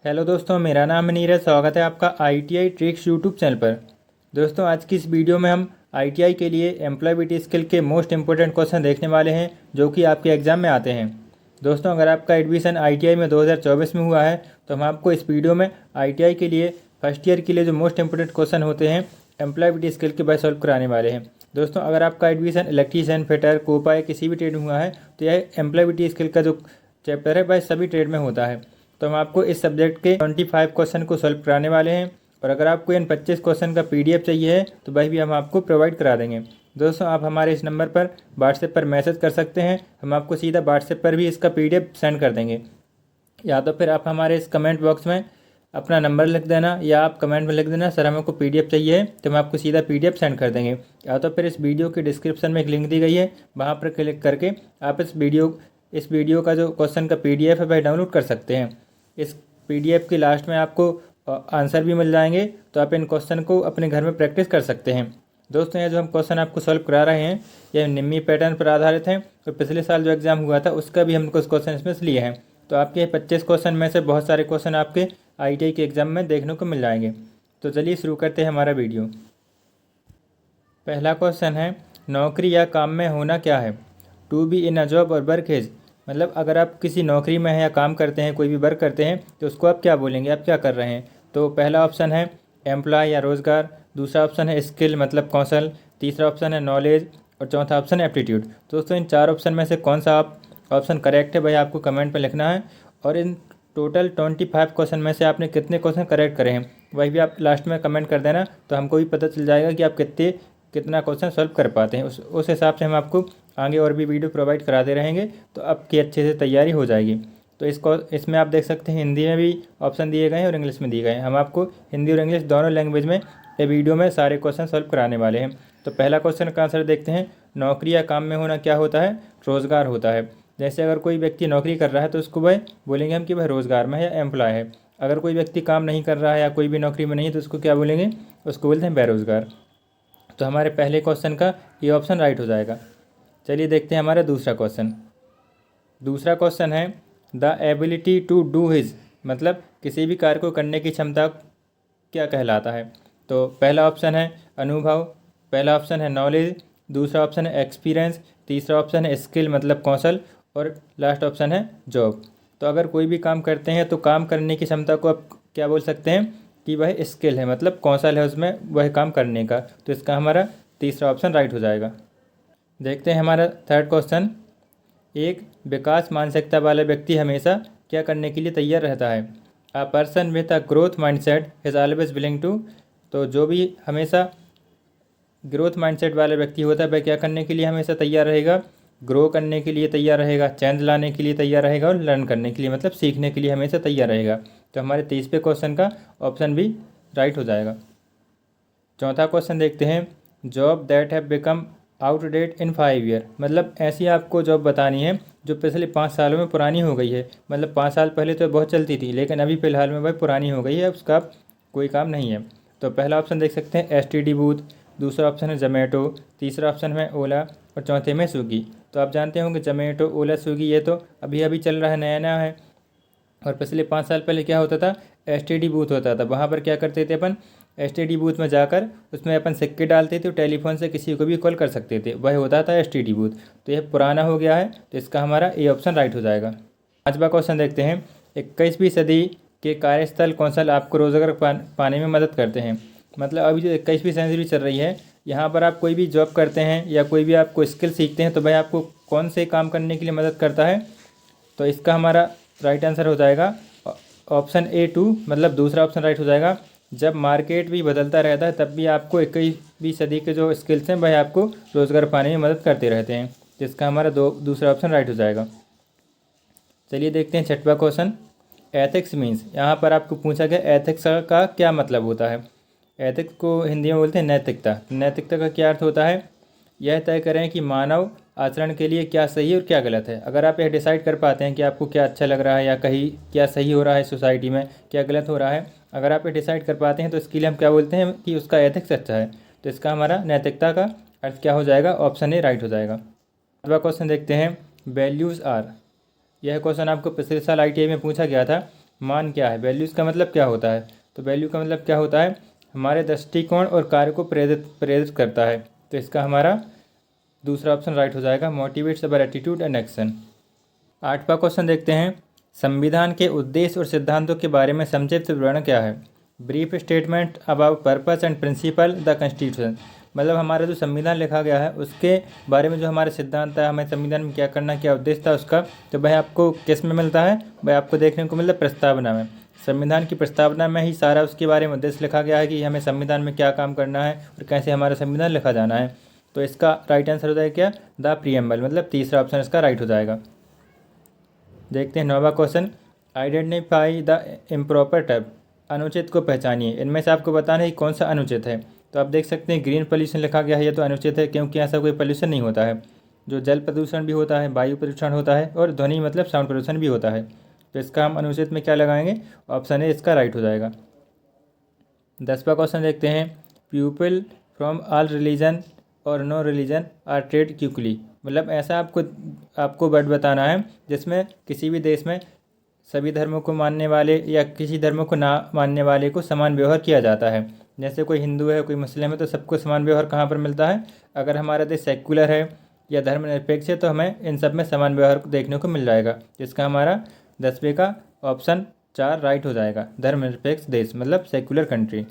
Hello दोस्तों, मेरा नाम है नीरज। स्वागत है आपका ITI ट्रिक्स यूट्यूब चैनल पर। दोस्तों, आज की इस वीडियो में हम ITI के लिए एम्प्लॉयबिलिटी स्किल के मोस्ट इंपॉर्टेंट क्वेश्चन देखने वाले हैं जो कि आपके एग्जाम में आते हैं। दोस्तों, अगर आपका एडमिशन ITI में 2024 में हुआ है तो हम आपको इस वीडियो में ITI के लिए फर्स्ट ईयर के लिए जो मोस्ट इंपॉर्टेंट क्वेश्चन होते हैं एम्प्लॉयबिलिटी स्किल के वह सॉल्व कराने वाले हैं। दोस्तों, अगर आपका एडमिशन इलेक्ट्रीशियन, फिटर, कोपा या किसी भी ट्रेड में हुआ है तो यह एम्प्लॉयबिलिटी स्किल का जो चैप्टर है वह सभी ट्रेड में होता है। तो हम आपको इस सब्जेक्ट के 25 क्वेश्चन को सॉल्व कराने वाले हैं और अगर आपको इन 25 क्वेश्चन का PDF चाहिए है तो वह भी हम आपको प्रोवाइड करा देंगे। दोस्तों, आप हमारे इस नंबर पर व्हाट्सएप पर मैसेज कर सकते हैं, हम आपको सीधा व्हाट्सएप पर भी इसका PDF सेंड कर देंगे। या तो फिर आप हमारे इस कमेंट बॉक्स में अपना नंबर लिख देना या आप कमेंट में लिख देना सर हमको PDF चाहिए है, तो हम आपको सीधा PDF सेंड कर देंगे। या तो फिर इस वीडियो के डिस्क्रिप्शन में एक लिंक दी गई है, वहाँ पर क्लिक करके आप इस वीडियो का जो क्वेश्चन का PDF है वह डाउनलोड कर सकते हैं। इस PDF के लास्ट में आपको आंसर भी मिल जाएंगे, तो आप इन क्वेश्चन को अपने घर में प्रैक्टिस कर सकते हैं। दोस्तों, ये जो हम क्वेश्चन आपको सॉल्व करा रहे हैं ये निम्मी पैटर्न पर आधारित हैं और पिछले साल जो एग्जाम हुआ था उसका भी हम कुछ क्वेश्चन इसमें से लिए हैं। तो आपके 25 क्वेश्चन में से बहुत सारे क्वेश्चन आपके ITI के एग्जाम में देखने को मिल जाएंगे। तो चलिए शुरू करते हैं हमारा वीडियो। पहला क्वेश्चन है, नौकरी या काम में होना क्या है? To be in a job और वर्क इज, मतलब अगर आप किसी नौकरी में हैं या काम करते हैं, कोई भी वर्क करते हैं तो उसको आप क्या बोलेंगे, आप क्या कर रहे हैं? तो पहला ऑप्शन है एम्प्लॉय या रोज़गार, दूसरा ऑप्शन है स्किल मतलब कौशल, तीसरा ऑप्शन है नॉलेज और चौथा ऑप्शन है एप्टीट्यूड। दोस्तों, इन चार ऑप्शन में से कौन सा आप ऑप्शन करेक्ट है भाई आपको कमेंट में लिखना है। और इन टोटल 25 क्वेश्चन में से आपने कितने क्वेश्चन करेक्ट करे हैं वही भी आप लास्ट में कमेंट कर देना, तो हमको भी पता चल जाएगा कि आप कितना क्वेश्चन सॉल्व कर पाते हैं। उस हिसाब से हम आपको आगे और भी वीडियो प्रोवाइड कराते रहेंगे, तो आपकी अच्छे से तैयारी हो जाएगी। तो इसमें आप देख सकते हैं हिंदी में भी ऑप्शन दिए गए हैं और इंग्लिश में दिए गए हैं। हम आपको हिंदी और इंग्लिश दोनों लैंग्वेज में ये वीडियो में सारे क्वेश्चन सॉल्व कराने वाले हैं। तो पहला क्वेश्चन का आंसर देखते हैं, नौकरी या काम में होना क्या होता है? रोज़गार होता है। जैसे अगर कोई व्यक्ति नौकरी कर रहा है तो उसको वह बोलेंगे हम कि वह रोज़गार में है या एम्प्लॉय है। अगर कोई व्यक्ति काम नहीं कर रहा है या कोई भी नौकरी में नहीं है तो उसको क्या बोलेंगे? उसको बोलते हैं बेरोज़गार। तो हमारे पहले क्वेश्चन का ये ऑप्शन राइट हो जाएगा। चलिए देखते हैं हमारा दूसरा क्वेश्चन। दूसरा क्वेश्चन है, the ability to do his, मतलब किसी भी कार्य को करने की क्षमता क्या कहलाता है? तो पहला ऑप्शन है अनुभव, पहला ऑप्शन है नॉलेज, दूसरा ऑप्शन है एक्सपीरियंस, तीसरा ऑप्शन है स्किल मतलब कौशल और लास्ट ऑप्शन है जॉब। तो अगर कोई भी काम करते हैं तो काम करने की क्षमता को आप क्या बोल सकते हैं कि वह स्किल है, मतलब कौशल है उसमें वह काम करने का। तो इसका हमारा तीसरा ऑप्शन राइट हो जाएगा। देखते हैं हमारा थर्ड क्वेश्चन, एक विकास मानसिकता वाला व्यक्ति हमेशा क्या करने के लिए तैयार रहता है? A person with a growth mindset is always willing to, तो जो भी हमेशा ग्रोथ माइंडसेट वाला व्यक्ति होता है वह क्या करने के लिए हमेशा तैयार रहेगा? ग्रो करने के लिए तैयार रहेगा, चेंज लाने के लिए तैयार रहेगा और लर्न करने के लिए मतलब सीखने के लिए हमेशा तैयार रहेगा। तो हमारे 30वें क्वेश्चन का ऑप्शन भी राइट हो जाएगा। चौथा क्वेश्चन देखते हैं, job that have become outdate in 5 year, मतलब ऐसी आपको जॉब बतानी है जो पिछले 5 सालों में पुरानी हो गई है। मतलब 5 साल पहले तो बहुत चलती थी लेकिन अभी फ़िलहाल में वह पुरानी हो गई है, उसका कोई काम नहीं है। तो पहला ऑप्शन देख सकते हैं STD बूथ, दूसरा ऑप्शन है जोमेटो, तीसरा ऑप्शन है ओला और चौथे में स्विगी। तो आप जानते होंगे जोमेटो, ओला, स्विगी ये तो अभी अभी चल रहा है, नया नया है। और पिछले 5 साल पहले क्या होता था? STD बूथ होता था। वहाँ पर क्या करते थे अपन? STD बूथ में जाकर उसमें अपन सिक्के डालते थे और टेलीफोन से किसी को भी कॉल कर सकते थे, वह होता था STD बूथ। तो यह पुराना हो गया है, तो इसका हमारा ए ऑप्शन राइट हो जाएगा। पांचवा क्वेश्चन देखते हैं, 21वीं सदी के कार्यस्थल कौशल आपको रोजगार पाने में मदद करते हैं। मतलब अभी जो 21वीं सेंचुरी चल रही है यहाँ पर आप कोई भी जॉब करते हैं या कोई भी आपको स्किल सीखते हैं तो भाई आपको कौन से काम करने के लिए मदद करता है? तो इसका हमारा राइट आंसर हो जाएगा ऑप्शन A2, मतलब दूसरा ऑप्शन राइट हो जाएगा। जब मार्केट भी बदलता रहता है तब भी आपको 21वीं सदी के जो स्किल्स हैं वह आपको रोज़गार पाने में मदद करते रहते हैं, जिसका हमारा दूसरा ऑप्शन राइट हो जाएगा। चलिए देखते हैं छठवां क्वेश्चन, एथिक्स मीन्स, यहाँ पर आपको पूछा गया एथिक्स का क्या मतलब होता है? एथिक्स को हिंदी में बोलते हैं नैतिकता। नैतिकता का क्या अर्थ होता है? यह तय करें कि मानव आचरण के लिए क्या सही और क्या गलत है। अगर आप यह डिसाइड कर पाते हैं कि आपको क्या अच्छा लग रहा है या कहीं क्या सही हो रहा है सोसाइटी में, क्या गलत हो रहा है, अगर आप ये डिसाइड कर पाते हैं तो इसके लिए हम क्या बोलते हैं कि उसका एथिक्स अच्छा है। तो इसका हमारा नैतिकता का अर्थ क्या हो जाएगा? ऑप्शन ए राइट हो जाएगा। अगला क्वेश्चन देखते हैं, वैल्यूज़ आर, यह क्वेश्चन आपको पिछले साल ITI में पूछा गया था। मान क्या है? वैल्यूज़ का मतलब क्या होता है? तो वैल्यू का मतलब क्या होता है? हमारे दृष्टिकोण और कार्य को प्रेरित करता है। तो इसका हमारा दूसरा ऑप्शन राइट हो जाएगा, motivates our attitude and action. 8वां क्वेश्चन देखते हैं, संविधान के उद्देश्य और सिद्धांतों के बारे में संक्षिप्त विवरण क्या है? Brief statement about purpose and principle the constitution. मतलब हमारा जो संविधान लिखा गया है उसके बारे में जो हमारे सिद्धांत है, हमें संविधान में क्या करना, क्या उद्देश्य था उसका, तो वह आपको किस में मिलता है? वह आपको देखने को मिलता है प्रस्तावना में। संविधान की प्रस्तावना में ही सारा उसके बारे में उद्देश्य लिखा गया है कि हमें संविधान में क्या काम करना है और कैसे हमारा संविधान लिखा जाना है। तो इसका राइट आंसर हो जाएगा क्या? द प्रीएम्बल, मतलब तीसरा ऑप्शन इसका राइट हो जाएगा। देखते हैं 9वां question, identify the improper term. अनुचित को पहचानिए। इनमें से आपको बताना है कि कौन सा अनुचित है। तो आप देख सकते हैं ग्रीन पोल्यूशन लिखा गया है, ये तो अनुचित है क्योंकि ऐसा कोई पोल्यूशन नहीं होता है। जो जल प्रदूषण भी होता है, वायु प्रदूषण होता है और ध्वनि मतलब साउंड प्रदूषण भी होता है। तो इसका हम अनुचित में क्या लगाएंगे? ऑप्शन ए इसका राइट हो जाएगा। 10वां क्वेश्चन देखते हैं, पीपल फ्रॉम ऑल रिलीजन और no religion are treated equally. मतलब ऐसा आपको वर्ड बताना है जिसमें किसी भी देश में सभी धर्मों को मानने वाले या किसी धर्मों को ना मानने वाले को समान व्यवहार किया जाता है। जैसे कोई हिंदू है, कोई मुस्लिम है, तो सबको समान व्यवहार कहाँ पर मिलता है? अगर हमारा देश सेक्युलर है या धर्मनिरपेक्ष है तो हमें इन सब में समान व्यवहार देखने को मिल जाएगा। जिसका हमारा 10वें का ऑप्शन 4 राइट हो जाएगा, धर्मनिरपेक्ष देश मतलब सेक्युलर कंट्री।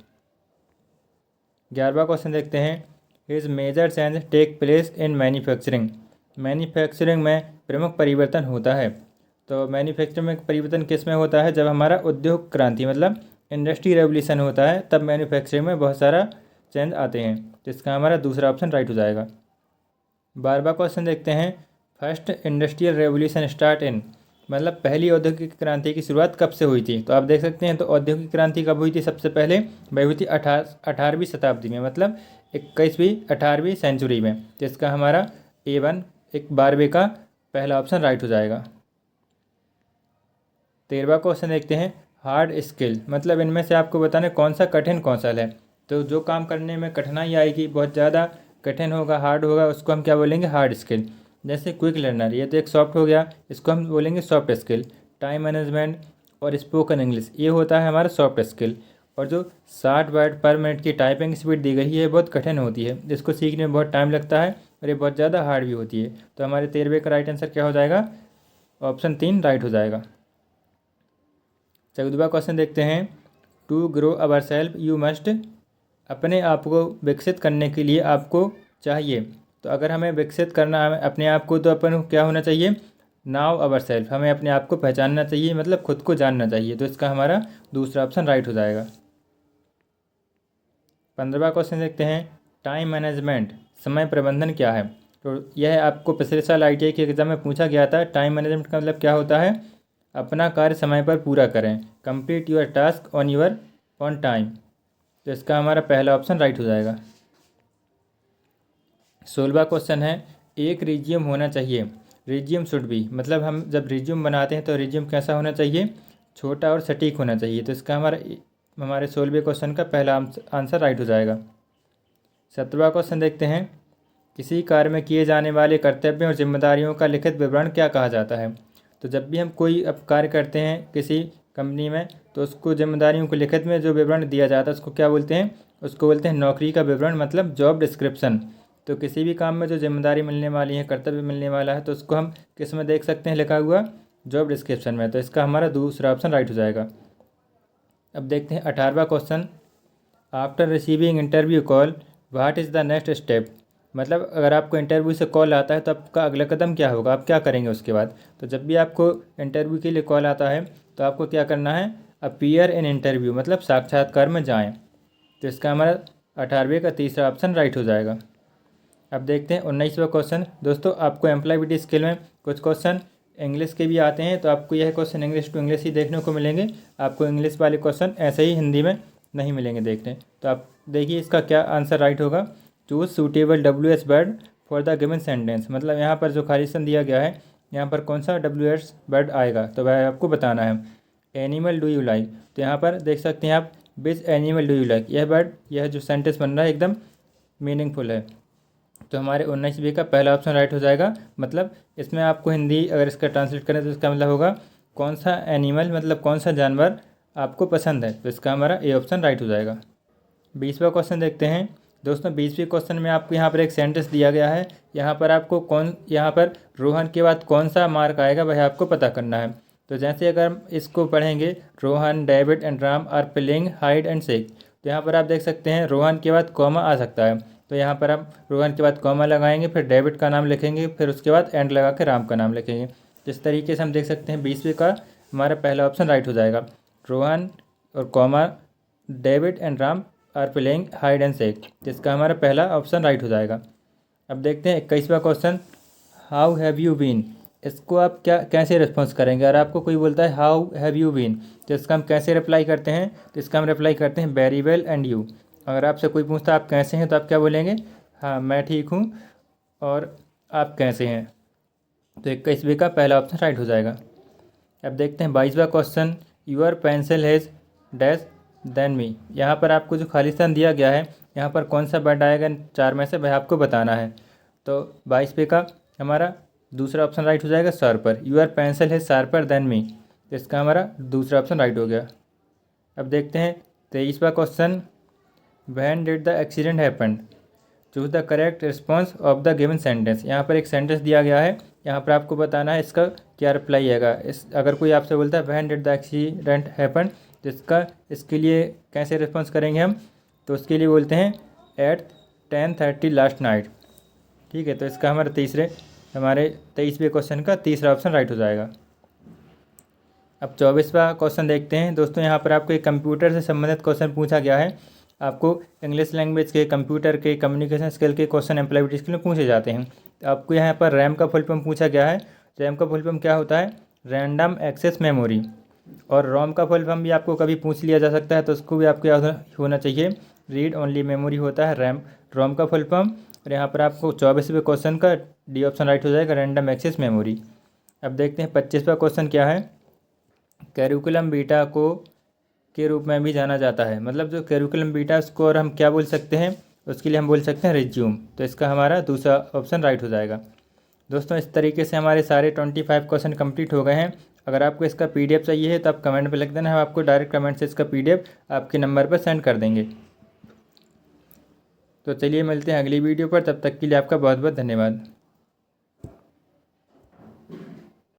11वां क्वेश्चन देखते हैं, his major change take place in manufacturing. Manufacturing में प्रमुख परिवर्तन होता है। तो मैन्युफैक्चरिंग में परिवर्तन किस में होता है? जब हमारा उद्योग क्रांति मतलब इंडस्ट्री रेवोल्यूशन होता है तब मैन्युफैक्चरिंग में बहुत सारा चेंज आते हैं। जिसका हमारा दूसरा ऑप्शन राइट हो जाएगा। 12वां क्वेश्चन देखते हैं, first industrial revolution start in. मतलब पहली औद्योगिक क्रांति की शुरुआत कब से हुई थी? तो आप देख सकते हैं, तो औद्योगिक क्रांति कब हुई थी? सबसे पहले वह हुई थी 18वीं शताब्दी में, मतलब 21वीं 18वीं सेंचुरी में। तो इसका हमारा A1 एक 12वें का पहला ऑप्शन राइट हो जाएगा। 13वां क्वेश्चन देखते हैं, हार्ड स्किल। मतलब इनमें से आपको बताना है कौन सा कठिन कौशल है। तो जो काम करने में कठिनाई आएगी, बहुत ज़्यादा कठिन होगा, हार्ड होगा, उसको हम क्या बोलेंगे? Hard skill. जैसे क्विक लर्नर, ये तो एक सॉफ्ट हो गया, इसको हम बोलेंगे सॉफ्ट स्किल। टाइम मैनेजमेंट और स्पोकन इंग्लिश, ये होता है हमारा सॉफ्ट स्किल। और जो 60 वर्ड पर मिनट की टाइपिंग स्पीड दी गई है, ये बहुत कठिन होती है, इसको सीखने में बहुत टाइम लगता है और ये बहुत ज़्यादा हार्ड भी होती है। तो हमारे 13वें का राइट आंसर क्या हो जाएगा? ऑप्शन 3 राइट हो जाएगा। 14वां क्वेश्चन देखते हैं, to grow our self you must. अपने आप को विकसित करने के लिए आपको चाहिए। तो अगर हमें विकसित करना है अपने आप को, तो अपन को क्या होना चाहिए? नाउ अवर सेल्फ, हमें अपने आप को पहचानना चाहिए, मतलब खुद को जानना चाहिए। तो इसका हमारा दूसरा ऑप्शन राइट हो जाएगा। 15वां क्वेश्चन देखते हैं, टाइम मैनेजमेंट, समय प्रबंधन क्या है? तो यह आपको पिछले साल ITI के एग्जाम में पूछा गया था। टाइम मैनेजमेंट का मतलब क्या होता है? अपना कार्य समय पर पूरा करें, complete your task on time. तो इसका हमारा पहला ऑप्शन राइट हो जाएगा। 16वां क्वेश्चन है, एक रिज्यूम होना चाहिए। रिज्यूम शुड बी, मतलब हम जब रिज्यूम बनाते हैं तो रिज्यूम कैसा होना चाहिए? छोटा और सटीक होना चाहिए। तो इसका हमारे 16वें क्वेश्चन का पहला आंसर राइट हो जाएगा। 17वां क्वेश्चन देखते हैं, किसी कार्य में किए जाने वाले कर्तव्यों और जिम्मेदारियों का लिखित विवरण क्या कहा जाता है? तो जब भी हम कोई अब कार्य करते हैं किसी कंपनी में, तो उसको जिम्मेदारियों को लिखित में जो विवरण दिया जाता है उसको क्या बोलते हैं? उसको बोलते हैं नौकरी का विवरण, मतलब जॉब डिस्क्रिप्शन। तो किसी भी काम में जो जिम्मेदारी मिलने वाली है, कर्तव्य मिलने वाला है, तो उसको हम किस में देख सकते हैं लिखा हुआ? जॉब डिस्क्रिप्शन में। तो इसका हमारा दूसरा ऑप्शन राइट हो जाएगा। अब देखते हैं 18वां question, after receiving interview call what is the next step. मतलब अगर आपको इंटरव्यू से कॉल आता है तो आपका अगला कदम क्या होगा? आप क्या करेंगे उसके बाद? तो जब भी आपको इंटरव्यू के लिए कॉल आता है तो आपको क्या करना है? अपीयर इन इंटरव्यू, मतलब साक्षात्कार में जाएं। तो इसका हमारा 18वें का तीसरा ऑप्शन राइट हो जाएगा। अब देखते हैं 19वां क्वेश्चन। दोस्तों आपको एम्प्लॉयबिलिटी स्किल में कुछ क्वेश्चन इंग्लिश के भी आते हैं, तो आपको यह क्वेश्चन इंग्लिश टू इंग्लिश ही देखने को मिलेंगे। आपको इंग्लिश वाले क्वेश्चन ऐसे ही हिंदी में नहीं मिलेंगे देखने। तो आप देखिए इसका क्या आंसर राइट होगा। Choose suitable WH word for the given sentence. मतलब यहाँ पर जो खालिस्तान दिया गया है, यहाँ पर कौन सा WH वर्ड आएगा तो वह आपको बताना है। एनिमल डू यू लाइक, तो यहाँ पर देख सकते हैं आप, which animal do you like, यह वर्ड, यह जो सेंटेंस बन रहा है एकदम मीनिंगफुल है। तो हमारे 19वीं का पहला ऑप्शन राइट हो जाएगा। मतलब इसमें आपको हिंदी अगर इसका ट्रांसलेट करें तो इसका मतलब होगा कौन सा एनिमल मतलब कौन सा जानवर आपको पसंद है, तो इसका हमारा ए ऑप्शन राइट हो जाएगा। 20वां क्वेश्चन देखते हैं दोस्तों। 20वें क्वेश्चन में आपको यहाँ पर एक सेंटेंस दिया गया है। यहाँ पर आपको यहाँ पर रोहन के बाद कौन सा मार्क आएगा वह आपको पता करना है। तो जैसे अगर हम इसको पढ़ेंगे, Rohan, David and Ram are playing hide and seek, तो यहाँ पर आप देख सकते हैं रोहन के बाद कॉमा आ सकता है। तो यहाँ पर हम रोहन के बाद कॉमा लगाएंगे, फिर डेविड का नाम लिखेंगे, फिर उसके बाद एंड लगा के राम का नाम लिखेंगे। इस तरीके से हम देख सकते हैं 20वें का हमारा पहला ऑप्शन राइट हो जाएगा। रोहन और comma David and Ram are playing hide and seek, जिसका हमारा पहला ऑप्शन राइट हो जाएगा। अब देखते हैं 21वां question, how have you been. इसको आप कैसे रिस्पॉन्स करेंगे। अगर आपको कोई बोलता है हाउ हैव यू बीन, तो इसका हम कैसे रिप्लाई करते हैं, तो इसका हम रिप्लाई करते हैं वेरी वेल एंड यू। अगर आपसे कोई पूछता है आप कैसे हैं, तो आप क्या बोलेंगे, हाँ मैं ठीक हूँ और आप कैसे हैं। तो 21वें का पहला ऑप्शन राइट हो जाएगा। अब देखते हैं 22वां question, your pencil has dash then me. यहाँ पर आपको जो खाली स्थान दिया गया है, यहाँ पर कौन सा वर्ड आएगा 4 में से, वह आपको बताना है। तो 22वें का हमारा दूसरा ऑप्शन राइट हो जाएगा, शार्पर। यूअर पेंसिल है शार्पर देन मी, तो इसका हमारा दूसरा ऑप्शन राइट हो गया। अब देखते हैं 23वां question, when did the accident happen, choose the correct response of the given sentence. यहाँ पर एक सेंटेंस दिया गया है, यहाँ पर आपको बताना है इसका क्या रिप्लाई आएगा। अगर कोई आपसे बोलता है when did the accident happen, तो इसके लिए कैसे रिस्पॉन्स करेंगे हम, तो उसके लिए बोलते हैं एट 10:30 लास्ट नाइट। ठीक है, तो इसका हमारे 23वें क्वेश्चन का तीसरा ऑप्शन राइट हो जाएगा। अब 24वां क्वेश्चन देखते हैं दोस्तों। यहाँ पर आपको एक कंप्यूटर से संबंधित क्वेश्चन पूछा गया है। आपको इंग्लिश लैंग्वेज के, कंप्यूटर के, कम्युनिकेशन स्किल के क्वेश्चन एम्प्लॉयबिलिटी स्किल में पूछे जाते हैं। तो आपको यहाँ पर रैम का फुल फॉर्म पूछा गया है। रैम का फुल फॉर्म क्या होता है, रैंडम एक्सेस मेमोरी। और रोम का फुल फॉर्म भी आपको कभी पूछ लिया जा सकता है, तो उसको भी आपको याद होना चाहिए, रीड ओनली मेमोरी होता है रोम का फुल फॉर्म। और यहाँ पर आपको 24वें क्वेश्चन का डी ऑप्शन राइट हो जाएगा, रैंडम एक्सेस मेमोरी। अब देखते हैं 25वां क्वेश्चन क्या है, कैरिकुलम बीटा को के रूप में भी जाना जाता है। मतलब जो कैरिकुलम बीटा उसको और हम क्या बोल सकते हैं, उसके लिए हम बोल सकते हैं रिज्यूम। तो इसका हमारा दूसरा ऑप्शन राइट हो जाएगा। दोस्तों इस तरीके से हमारे सारे 25 क्वेश्चन कंप्लीट हो गए हैं। अगर आपको इसका PDF चाहिए है तो आप कमेंट पे लिख देना, हम आपको डायरेक्ट कमेंट से इसका PDF आपके नंबर पर सेंड कर देंगे। तो चलिए मिलते हैं अगली वीडियो पर, तब तक के लिए आपका बहुत बहुत धन्यवाद।